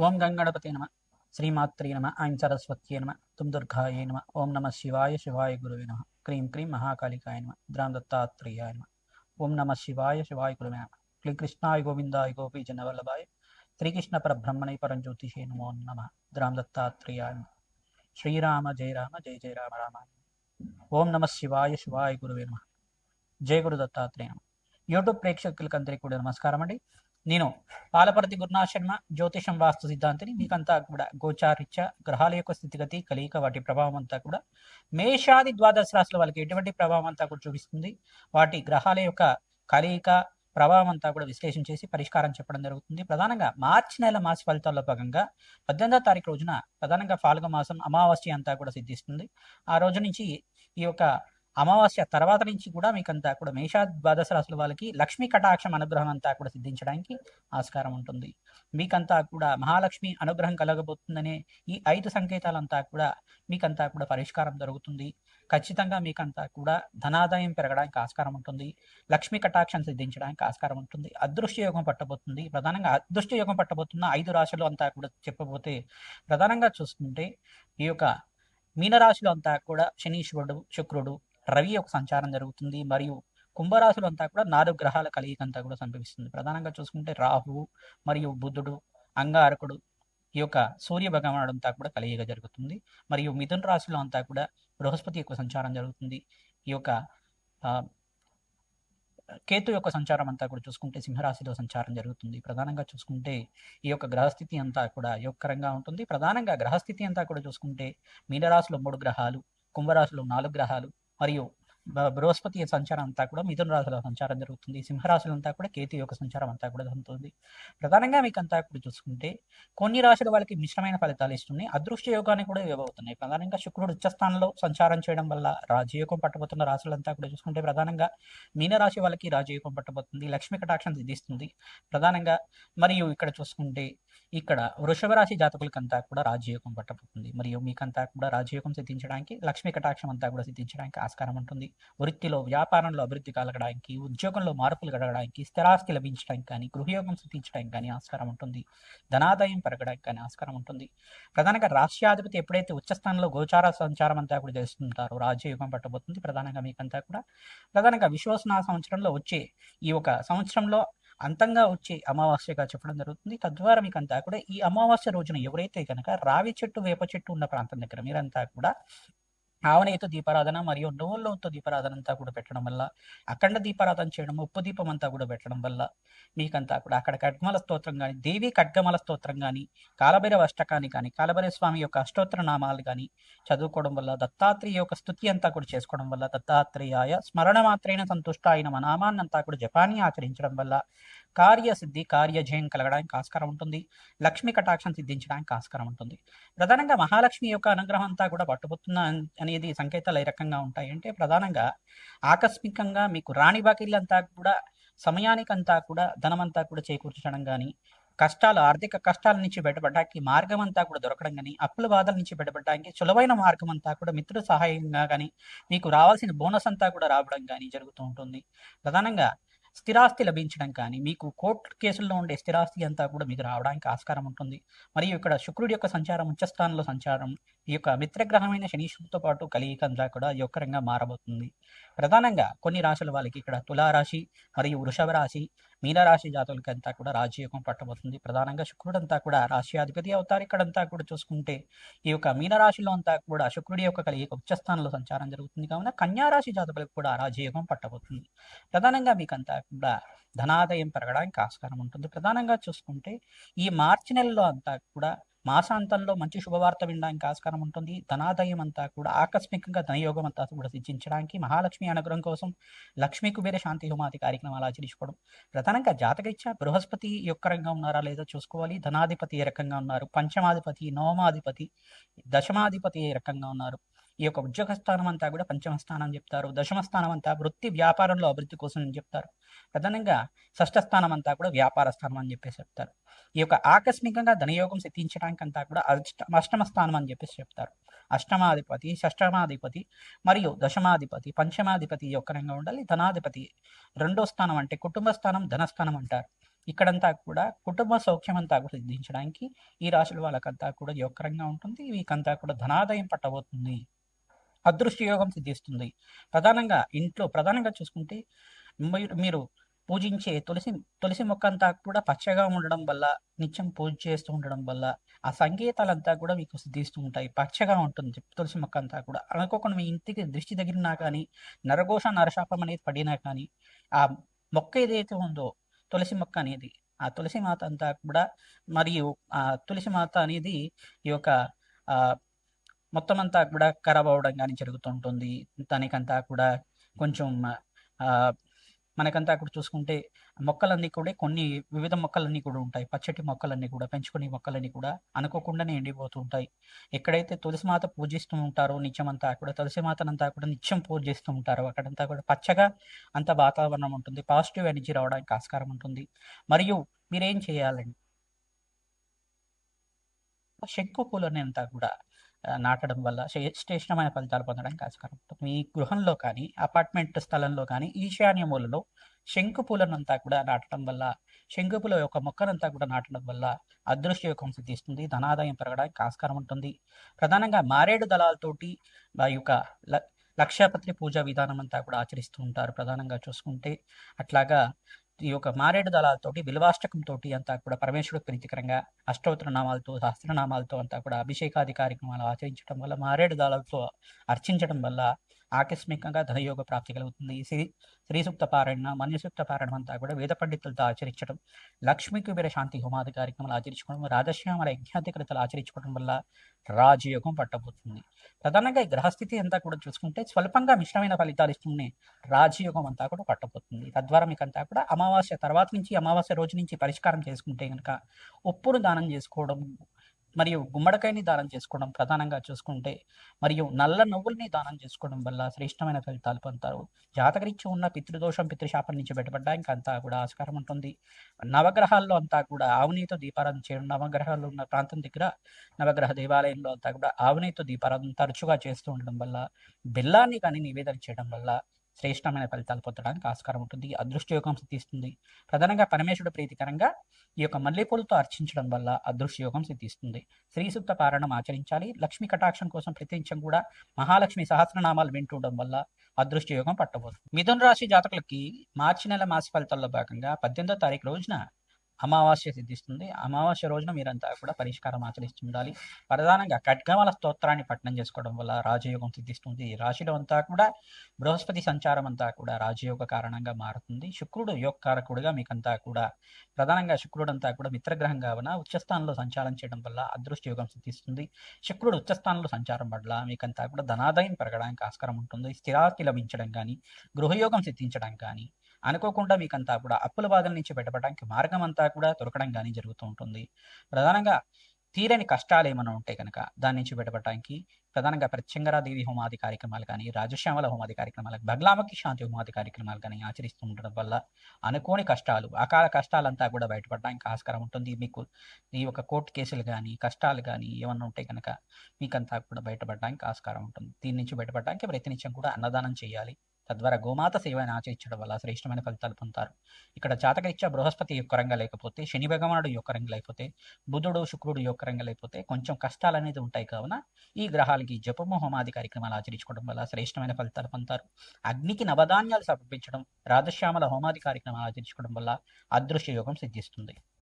ఓం గంగణపతే నమ శ్రీమాత్రే నమ ఐం సరస్వత్యే నమ తుం దుర్గాయే నమ ఓం నమ శివాయ శివాయ గురువే నమ క్రీం క్రీం మహాకాళికాయ నమ ద్రాం దత్తాత్రేయాయ నమ ఓం నమ శివాయ శివాయ గురువే నమ క్లీం కృష్ణాయ గోవిందాయ గోపీజనవల్లభాయ శ్రీకృష్ణ పరబ్రహ్మణే పరంజ్యోతిషే నమో నమ ద్రాం దత్తాత్రేయాయ నమ శ్రీరామ జయ రామ జయ జయ రామ రామ ఓం నమ శివాయ శివాయ గురువే నమ జయ గురు దత్తాత్రేయ నమ యూట్యూబ్ ప్రేక్షకులకందరికీ కూడా నమస్కారం అండి. నేను పాలపర్తి గురునాథ్ శర్మ జ్యోతిషం వాస్తు సిద్ధాంతిని. మీకంతా కూడా గోచారిత్య గ్రహాల యొక్క స్థితిగతి కలియిక వాటి ప్రభావం అంతా కూడా మేషాది ద్వాదశ రాశుల వాళ్ళకి ఎటువంటి ప్రభావం అంతా కూడా చూపిస్తుంది, వాటి గ్రహాల యొక్క కలియిక ప్రభావం అంతా కూడా విశ్లేషణ చేసి పరిష్కారం చెప్పడం జరుగుతుంది. ప్రధానంగా మార్చి నెల మాస ఫలితాల్లో భాగంగా 18వ తారీఖు రోజున ప్రధానంగా ఫాల్గుణ మాసం అమావాస్య అంతా కూడా సిద్ధిస్తుంది. ఆ రోజు నుంచి ఈ యొక్క అమావాస్య తర్వాత నుంచి కూడా మీకంతా కూడా మేషా ద్వాదశ రాశుల వాళ్ళకి లక్ష్మీ కటాక్షం అనుగ్రహం అంతా కూడా సిద్ధించడానికి ఆస్కారం ఉంటుంది. మీకంతా కూడా మహాలక్ష్మి అనుగ్రహం కలగబోతుందనే ఈ 5 సంకేతాలంతా కూడా మీకంతా కూడా పరిష్కారం జరుగుతుంది. ఖచ్చితంగా మీకంతా కూడా ధనాదాయం పెరగడానికి ఆస్కారం ఉంటుంది. లక్ష్మీ కటాక్షం సిద్ధించడానికి ఆస్కారం ఉంటుంది. అదృష్ట యోగం పట్టబోతుంది. ప్రధానంగా అదృష్ట యోగం పట్టబోతున్న 5 రాశులు అంతా కూడా చెప్పబోతే ప్రధానంగా చూసుకుంటే ఈ యొక్క మీనరాశిలో అంతా కూడా శనీశ్వరుడు, శుక్రుడు, రవి యొక్క సంచారం జరుగుతుంది. మరియు కుంభరాశులు అంతా కూడా 4 గ్రహాల కలయిక అంతా కూడా సంభవిస్తుంది. ప్రధానంగా చూసుకుంటే రాహువు మరియు బుధుడు, అంగారకుడు, ఈ యొక్క సూర్య భగవానుడు అంతా కూడా కలయిక జరుగుతుంది. మరియు మిథున రాశిలో అంతా కూడా బృహస్పతి యొక్క సంచారం జరుగుతుంది. ఈ యొక్క కేతు యొక్క సంచారం అంతా కూడా చూసుకుంటే సింహరాశిలో సంచారం జరుగుతుంది. ప్రధానంగా చూసుకుంటే ఈ యొక్క గ్రహస్థితి అంతా కూడా యోగకరంగా ఉంటుంది. ప్రధానంగా గ్రహస్థితి అంతా కూడా చూసుకుంటే మీనరాశిలో 3 గ్రహాలు, కుంభరాశిలో 4 గ్రహాలు మరియు బృహస్పతి సంచారం అంతా కూడా మిథున రాశిలో సంచారం జరుగుతుంది. సింహరాశులు అంతా కూడా కేతు యొక్క సంచారం అంతా కూడా జరుగుతుంది. ప్రధానంగా మీకు అంతా కూడా చూసుకుంటే కొన్ని రాశుల వాళ్ళకి మిశ్రమైన ఫలితాలు ఇస్తున్నాయి. అదృష్ట యోగాన్ని కూడా ఇవ్వబోతున్నాయి. ప్రధానంగా శుక్రుడు ఉచ్చస్థానంలో సంచారం చేయడం వల్ల రాజయోగం పట్టబోతున్న రాశులంతా కూడా చూసుకుంటే ప్రధానంగా మీనరాశి వాళ్ళకి రాజయోగం పట్టబోతుంది. లక్ష్మీ కటాక్షం సిద్ధిస్తుంది ప్రధానంగా. మరియు ఇక్కడ చూసుకుంటే ఇక్కడ వృషభ రాశి జాతకులకంతా కూడా రాజయోగం పట్టబోతుంది. మరియు మీకంతా కూడా రాజయోగం సిద్ధించడానికి, లక్ష్మీ కటాక్షం అంతా కూడా సిద్ధించడానికి ఆస్కారం ఉంటుంది. వృత్తిలో వ్యాపారంలో అభివృద్ధి కలగడానికి, ఉద్యోగంలో మార్పులు కలగడానికి, స్థిరాస్తి లభించడానికి కానీ, గృహయోగం సిద్ధించడానికి కానీ ఆస్కారం ఉంటుంది. ధనాదాయం పెరగడానికి కానీ ఆస్కారం ఉంటుంది. ప్రధానంగా రాష్ట్రాధిపతి ఎప్పుడైతే ఉచ్చస్థానంలో గోచార సంచారం అంతా కూడా చేస్తుంటారో రాజయోగం పట్టబోతుంది. ప్రధానంగా మీకంతా కూడా ప్రధానంగా విశ్వసన సంవత్సరంలో వచ్చే ఈ ఒక సంవత్సరంలో అంతంగా వచ్చే అమావాస్యగా చెప్పడం జరుగుతుంది. తద్వారా మీకంతా కూడా ఈ అమావాస్య రోజున ఎవరైతే కనుక రావి చెట్టు, వేప చెట్టు ఉన్న ప్రాంతం దగ్గర మీరంతా కూడా ఆవనేతో దీపారాధన మరియు నువ్వులతో దీపారాధన అంతా కూడా పెట్టడం వల్ల, అఖండ దీపారాధన చేయడం, ఉప్పు దీపం అంతా కూడా పెట్టడం వల్ల మీకంతా కూడా అక్కడ ఖడ్గమల స్తోత్రం కానీ, దేవి ఖడ్గమల స్తోత్రం కానీ, కాలభైరవ అష్టకాన్ని కానీ, కాలభైరవ స్వామి యొక్క అష్టోత్తర నామాలు కానీ చదువుకోవడం వల్ల, దత్తాత్రేయ యొక్క స్తుతి అంతా కూడా చేసుకోవడం వల్ల, దత్తాత్రేయాయ స్మరణ మాత్రైన సంతుష్టాయిన నామాన్ని అంతా కూడా జపాన్ని ఆచరించడం వల్ల కార్యసిద్ధి, కార్యజయం కలగడానికి ఆస్కారం ఉంటుంది. లక్ష్మీ కటాక్షం సిద్ధించడానికి ఆస్కారం ఉంటుంది. ప్రధానంగా మహాలక్ష్మి యొక్క అనుగ్రహం అంతా కూడా పట్టుబోతున్న అనేది సంకేతాలు ఏ రకంగా ఉంటాయి అంటే ప్రధానంగా ఆకస్మికంగా మీకు రాణి బాకీలంతా కూడా సమయానికంతా కూడా ధనమంతా కూడా చేకూర్చడం కానీ, కష్టాలు, ఆర్థిక కష్టాల నుంచి బయటపడడానికి మార్గం అంతా కూడా దొరకడం కానీ, అప్పుల బాధల నుంచి బయటపడడానికి సులభమైన మార్గం అంతా కూడా మిత్రుల సహాయంగా కానీ, మీకు రావాల్సిన బోనస్ అంతా కూడా రావడం కానీ జరుగుతూ ఉంటుంది. ప్రధానంగా స్థిరాస్తి లభించడం కానీ, మీకు కోర్టు కేసుల్లో ఉండే స్థిరాస్తి అంతా కూడా మీకు రావడానికి ఆస్కారం ఉంటుంది. మరియు ఇక్కడ శుక్రుడి యొక్క సంచారం, ఉచ్చస్థానంలో సంచారం ఈ యొక్క మిత్రగ్రహమైన శనీశ్వరుడితో పాటు కలియిక అంతా కూడా యొక్కరంగా మారబోతుంది. ప్రధానంగా కొన్ని రాశుల వాళ్ళకి ఇక్కడ తులారాశి మరియు వృషభ రాశి, మీనరాశి జాతులకి అంతా కూడా రాజయోగం పట్టబోతుంది. ప్రధానంగా శుక్రుడంతా కూడా రాశి అధిపతి అవుతారు. ఇక్కడంతా కూడా చూసుకుంటే ఈ యొక్క మీనరాశిలో అంతా కూడా శుక్రుడి యొక్క కలియిక ఉచ్చస్థానంలో సంచారం జరుగుతుంది. కావున కన్యారాశి జాతకులకు కూడా రాజయోగం పట్టబోతుంది. ప్రధానంగా మీకంతా కూడా ధనాదాయం పెరగడానికి ఆస్కారం ఉంటుంది. ప్రధానంగా చూసుకుంటే ఈ మార్చి నెలలో అంతా కూడా మాసాంతంలో మంచి శుభవార్త వినడానికి ఆస్కారం ఉంటుంది. ధనాదాయం అంతా కూడా ఆకస్మికంగా ధనయోగం అంతా కూడా సిద్ధించడానికి మహాలక్ష్మి అనుగ్రహం కోసం లక్ష్మీ కుబేర శాంతి హోమాది కార్యక్రమాలు ఆచరించుకోవడం. ప్రధానంగా జాతకరీత్యా బృహస్పతి యొక్కరంగా ఉన్నారా లేదా చూసుకోవాలి. ధనాధిపతి ఏ రకంగా ఉన్నారు, పంచమాధిపతి, నవమాధిపతి, దశమాధిపతి ఏ రకంగా ఉన్నారు. ఈ యొక్క ఉద్యోగ స్థానం అంతా కూడా పంచమ స్థానం చెప్తారు. దశమ స్థానం అంతా వృత్తి వ్యాపారంలో అభివృద్ధి కోసం చెప్తారు. ప్రధానంగా షష్ఠ స్థానం అంతా కూడా వ్యాపార స్థానం అని చెప్పేసి చెప్తారు. ఈ యొక్క ఆకస్మికంగా ధనయోగం సిద్ధించడానికి అంతా కూడా అష్టమ స్థానం అని చెప్పేసి చెప్తారు. అష్టమాధిపతి, షష్టమాధిపతి మరియు దశమాధిపతి, పంచమాధిపతి యొక్కరంగా ఉండాలి. ధనాధిపతి 2వ స్థానం అంటే కుటుంబ స్థానం, ధనస్థానం అంటారు. ఇక్కడంతా కూడా కుటుంబ సౌఖ్యం అంతా కూడా సిద్ధించడానికి ఈ రాశుల వాళ్ళకంతా కూడా యోగకరంగా ఉంటుంది. వీకంతా కూడా ధనాదాయం పట్టబోతుంది. అదృష్ట యోగం సిద్ధిస్తుంది. ప్రధానంగా చూసుకుంటే మీరు పూజించే తులసి మొక్క అంతా కూడా పచ్చగా ఉండడం వల్ల, నిత్యం పూజ చేస్తూ ఉండడం వల్ల, ఆ సంకేతాలంతా కూడా మీకు సిద్ధిస్తూ ఉంటాయి. పచ్చగా ఉంటుంది తులసి మొక్క అంతా కూడా. అనుకోకుండా మీ ఇంటికి దృష్టి తగిలినా కానీ, నరఘోష, నరశాపం అనేది పడినా కానీ, ఆ మొక్క ఏదైతే ఉందో తులసి మొక్క అనేది, ఆ తులసి మాత అంతా కూడా, మరియు ఆ తులసి మాత అనేది ఈ యొక్క ఆ మొత్తం అంతా కూడా ఖరాబ్ అవ్వడం కానీ జరుగుతుంటుంది. దానికంతా కూడా కొంచెం మనకంతా కూడా చూసుకుంటే మొక్కలన్నీ కూడా కొన్ని వివిధ మొక్కలన్నీ కూడా ఉంటాయి. పచ్చటి మొక్కలన్నీ కూడా పెంచుకునే మొక్కలన్నీ కూడా అనుకోకుండానే ఎండిపోతూ ఉంటాయి. ఎక్కడైతే తులసి మాత పూజిస్తూ ఉంటారో నిత్యమంతా కూడా తులసి మాతనంతా కూడా నిత్యం పూజిస్తూ ఉంటారో అక్కడంతా కూడా పచ్చగా అంత వాతావరణం ఉంటుంది. పాజిటివ్ ఎనర్జీ రావడానికి ఆస్కారం ఉంటుంది. మరియు మీరేం చేయాలండి, శంకు పూలని అంతా కూడా నాటడం వల్ల శ్రేష్టమైన ఫలితాలు పొందడానికి ఆస్కారం ఉంటుంది. మీ గృహంలో కానీ, అపార్ట్మెంట్ స్థలంలో కానీ, ఈశాన్య మూలలో శంకు పూలనంతా కూడా నాటడం వల్ల, శంకు పూల యొక్క మొక్కనంతా కూడా నాటడం వల్ల అదృష్ట యోగం సిద్ధిస్తుంది. ధనాదాయం పెరగడానికి ఆస్కారం ఉంటుంది. ప్రధానంగా మారేడు దళాలతోటి ఆ యొక్క లక్షపత్రి పూజా విధానం అంతా కూడా ఆచరిస్తూ ఉంటారు. ప్రధానంగా చూసుకుంటే అట్లాగా ఈ యొక్క మారేడు దళాలతోటి బిల్వాష్టకంతో అంతా కూడా పరమేశ్వరుడు ప్రీతికరంగా అష్టోత్తర నామాలతో, సహస్రనామాలతో అంతా కూడా అభిషేకాది కార్యక్రమాలు ఆచరించడం వల్ల, మారేడు దళాలతో అర్చించడం వల్ల ఆకస్మికంగా ధనయోగ ప్రాప్తి కలుగుతుంది. శ్రీ సూక్త పారాయణ, మన్యసూక్త పారాయణం అంతా కూడా వేద పండితులతో ఆచరించడం, లక్ష్మీ కుబేర శాంతి హోమాది కార్యక్రమాలు ఆచరించుకోవడం, రాజశ్యామల యజ్ఞాధికృతలు ఆచరించుకోవడం వల్ల రాజయోగం పట్టబోతుంది. ప్రధానంగా ఈ గ్రహస్థితి అంతా కూడా చూసుకుంటే స్వల్పంగా మిశ్రమైన ఫలితాలు ఇస్తూనే రాజయోగం అంతా కూడా పట్టబోతుంది. తద్వారా మీకు అంతా కూడా అమావాస్య తర్వాత నుంచి, అమావాస్య రోజు నుంచి పరిష్కారం చేసుకుంటే కనుక ఉప్పును దానం చేసుకోవడం, మరియు గుమ్మడికాయని దానం చేసుకోవడం ప్రధానంగా చూసుకుంటే, మరియు నల్ల నువ్వుల్ని దానం చేసుకోవడం వల్ల శ్రేష్టమైన ఫలితాలు పొందుతారు. జాతకరీత్యా ఉన్న పితృదోషం, పితృశాపం నుంచి బయటపడడానికి అంతా కూడా ఆస్కారం ఉంటుంది. నవగ్రహాల్లో అంతా కూడా ఆవునేతో దీపారాధన చేయడం, నవగ్రహాలు ఉన్న ప్రాంతం దగ్గర నవగ్రహ దేవాలయంలో అంతా కూడా ఆవునేతో దీపారాధన తరచుగా చేస్తూ ఉండడం వల్ల, బెల్లాన్ని కానీ నివేదన చేయడం వల్ల శ్రేష్టమైన ఫలితాలు పొందడానికి ఆస్కారం ఉంటుంది. అదృష్టయోగం సిద్ధిస్తుంది. ప్రధానంగా పరమేశ్వరుడు ప్రీతికరంగా ఈ యొక్క మల్లెపూలతో అర్చించడం వల్ల అదృష్టయోగం సిద్ధిస్తుంది. శ్రీ సూక్త పారాయణం ఆచరించాలి. లక్ష్మీ కటాక్షం కోసం ప్రతినిత్యం కూడా మహాలక్ష్మి సహస్రనామాలు వింటుండడం వల్ల అదృష్టయోగం పట్టబోతుంది. మిథున రాశి జాతకులకి మార్చి నెల మాస ఫలితాల్లో భాగంగా 18వ తారీఖు రోజున అమావాస్య సిద్ధిస్తుంది. అమావాస్య రోజున మీరంతా కూడా పరిష్కారం ఆచరిస్తుండాలి. ప్రధానంగా ఖడ్గమాల స్తోత్రాన్ని పఠనం చేసుకోవడం వల్ల రాజయోగం సిద్ధిస్తుంది. రాశిలో అంతా కూడా బృహస్పతి సంచారం అంతా కూడా రాజయోగ కారణంగా మారుతుంది. శుక్రుడు యోగకారకుడుగా మీకంతా కూడా ప్రధానంగా శుక్రుడు అంతా కూడా మిత్రగ్రహం కావున ఉచ్చస్థానంలో సంచారం చేయడం వల్ల అదృష్ట యోగం సిద్ధిస్తుంది. శుక్రుడు ఉచ్చస్థానంలో సంచారం వల్ల మీకంతా కూడా ధనాదాయం పెరగడానికి ఆస్కారం ఉంటుంది. స్థిరాస్తి లభించడం కానీ, గృహయోగం సిద్ధించడం కానీ, అనుకోకుండా మీకంతా కూడా అప్పుల బాధల నుంచి బయటపడడానికి మార్గం అంతా కూడా దొరకడం కానీ జరుగుతూ ఉంటుంది. ప్రధానంగా తీరని కష్టాలు ఏమైనా ఉంటే కనుక దాని నుంచి బయటపడటానికి ప్రధానంగా ప్రత్యంగరాదేవి హోమాది కార్యక్రమాలు కానీ, రాజశ్యామల హోమాది కార్యక్రమాలు, బగ్లామకి శాంతి హోమాది కార్యక్రమాలు కానీ ఆచరిస్తూ ఉండడం వల్ల అనుకోని కష్టాలు, అకాల కష్టాలంతా కూడా బయటపడడానికి ఆస్కారం ఉంటుంది. మీకు ఈ యొక్క కోర్టు కేసులు కానీ, కష్టాలు కానీ ఏమన్నా ఉంటే కనుక మీకంతా కూడా బయటపడడానికి ఆస్కారం ఉంటుంది. దీని నుంచి బయటపడడానికి ప్రతినిత్యం కూడా అన్నదానం చేయాలి. తద్వారా గోమాత సేవను ఆచరించడం వల్ల శ్రేష్టమైన ఫలితాలు పొందుతారు. ఇక్కడ జాతకరీత్యా బృహస్పతి యొక్కరంగా లేకపోతే, శని భగవానుడు యొక్కరంగా లేకపోతే, బుధుడు శుక్రుడు యొక్కరంగా లేకపోతే కొంచెం కష్టాలు అనేది ఉంటాయి. కావున ఈ గ్రహాలకి జపము హోమాది కార్యక్రమాలు ఆచరించుకోవడం వల్ల శ్రేష్టమైన ఫలితాలు పొందుతారు. అగ్నికి నవధాన్యాలు సమర్పించడం, రాజశ్యామల హోమాది కార్యక్రమాలు ఆచరించుకోవడం వల్ల అదృశ్య యోగం సిద్ధిస్తుంది.